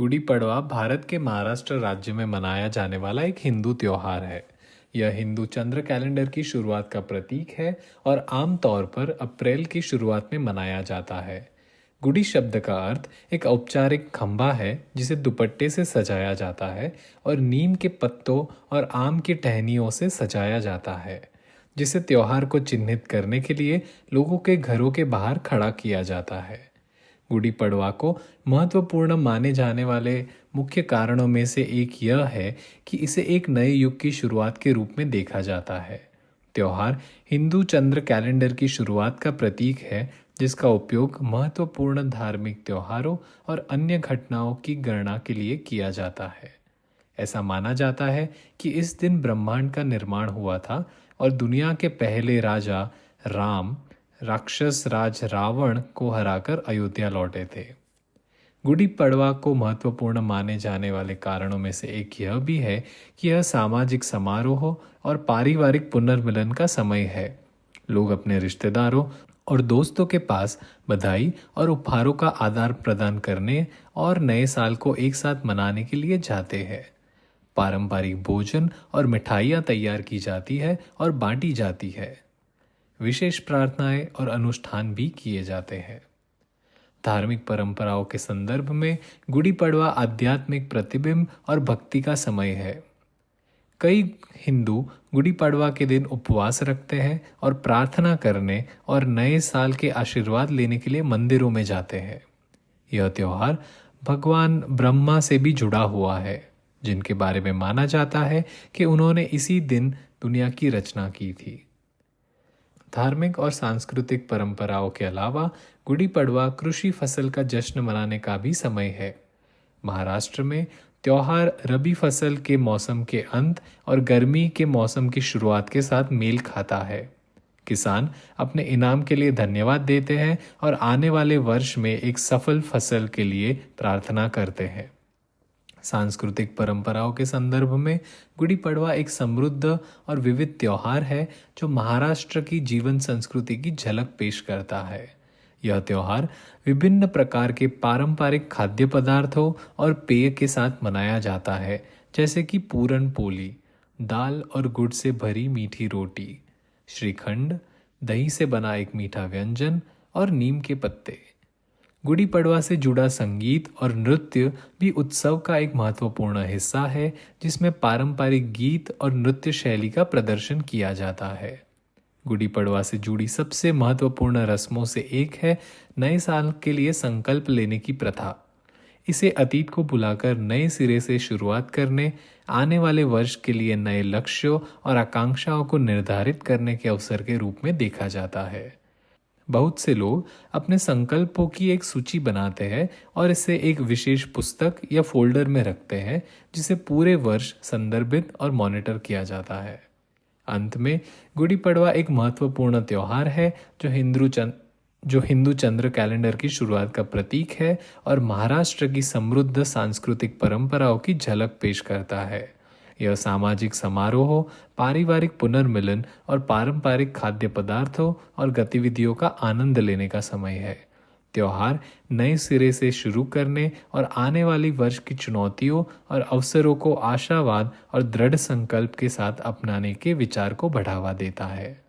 गुड़ी पड़वा भारत के महाराष्ट्र राज्य में मनाया जाने वाला एक हिंदू त्योहार है। यह हिंदू चंद्र कैलेंडर की शुरुआत का प्रतीक है और आमतौर पर अप्रैल की शुरुआत में मनाया जाता है। गुड़ी शब्द का अर्थ एक औपचारिक खंभा है जिसे दुपट्टे से सजाया जाता है और नीम के पत्तों और आम की टहनियों से सजाया जाता है, जिसे त्योहार को चिन्हित करने के लिए लोगों के घरों के बाहर खड़ा किया जाता है। गुड़ी पड़वा को महत्वपूर्ण माने जाने वाले मुख्य कारणों में से एक यह है कि इसे एक नए युग की शुरुआत के रूप में देखा जाता है। त्योहार हिंदू चंद्र कैलेंडर की शुरुआत का प्रतीक है, जिसका उपयोग महत्वपूर्ण धार्मिक त्योहारों और अन्य घटनाओं की गणना के लिए किया जाता है। ऐसा माना जाता है कि इस दिन ब्रह्मांड का निर्माण हुआ था और दुनिया के पहले राजा राम राक्षस राज रावण को हराकर अयोध्या लौटे थे। गुड़ी पड़वा को महत्वपूर्ण माने जाने वाले कारणों में से एक यह भी है कि यह सामाजिक समारोह और पारिवारिक पुनर्मिलन का समय है। लोग अपने रिश्तेदारों और दोस्तों के पास बधाई और उपहारों का आदान प्रदान करने और नए साल को एक साथ मनाने के लिए जाते हैं। पारंपरिक भोजन और मिठाइयाँ तैयार की जाती है और बांटी जाती है। विशेष प्रार्थनाएं और अनुष्ठान भी किए जाते हैं। धार्मिक परंपराओं के संदर्भ में गुड़ी पड़वा आध्यात्मिक प्रतिबिंब और भक्ति का समय है। कई हिंदू गुड़ी पड़वा के दिन उपवास रखते हैं और प्रार्थना करने और नए साल के आशीर्वाद लेने के लिए मंदिरों में जाते हैं। यह त्योहार भगवान ब्रह्मा से भी जुड़ा हुआ है, जिनके बारे में माना जाता है कि उन्होंने इसी दिन दुनिया की रचना की थी। धार्मिक और सांस्कृतिक परंपराओं के अलावा गुड़ी पड़वा कृषि फसल का जश्न मनाने का भी समय है। महाराष्ट्र में त्योहार रबी फसल के मौसम के अंत और गर्मी के मौसम की शुरुआत के साथ मेल खाता है। किसान अपने इनाम के लिए धन्यवाद देते हैं और आने वाले वर्ष में एक सफल फसल के लिए प्रार्थना करते हैं। सांस्कृतिक परंपराओं के संदर्भ में गुड़ी पड़वा एक समृद्ध और विविध त्योहार है, जो महाराष्ट्र की जीवन संस्कृति की झलक पेश करता है। यह त्योहार विभिन्न प्रकार के पारंपरिक खाद्य पदार्थों और पेय के साथ मनाया जाता है, जैसे कि पूरन पोली, दाल और गुड़ से भरी मीठी रोटी, श्रीखंड, दही से बना एक मीठा व्यंजन और नीम के पत्ते। गुड़ी पड़वा से जुड़ा संगीत और नृत्य भी उत्सव का एक महत्वपूर्ण हिस्सा है, जिसमें पारंपरिक गीत और नृत्य शैली का प्रदर्शन किया जाता है। गुड़ी पड़वा से जुड़ी सबसे महत्वपूर्ण रस्मों से एक है नए साल के लिए संकल्प लेने की प्रथा। इसे अतीत को भुलाकर नए सिरे से शुरुआत करने, आने वाले वर्ष के लिए नए लक्ष्यों और आकांक्षाओं को निर्धारित करने के अवसर के रूप में देखा जाता है। बहुत से लोग अपने संकल्पों की एक सूची बनाते हैं और इसे एक विशेष पुस्तक या फोल्डर में रखते हैं, जिसे पूरे वर्ष संदर्भित और मॉनिटर किया जाता है। अंत में गुड़ी पड़वा एक महत्वपूर्ण त्योहार है जो हिंदू चंद्र कैलेंडर की शुरुआत का प्रतीक है और महाराष्ट्र की समृद्ध सांस्कृतिक परंपराओं की झलक पेश करता है। यह सामाजिक समारोह, पारिवारिक पुनर्मिलन और पारंपरिक खाद्य पदार्थों और गतिविधियों का आनंद लेने का समय है। त्योहार नए सिरे से शुरू करने और आने वाली वर्ष की चुनौतियों और अवसरों को आशावाद और दृढ़ संकल्प के साथ अपनाने के विचार को बढ़ावा देता है।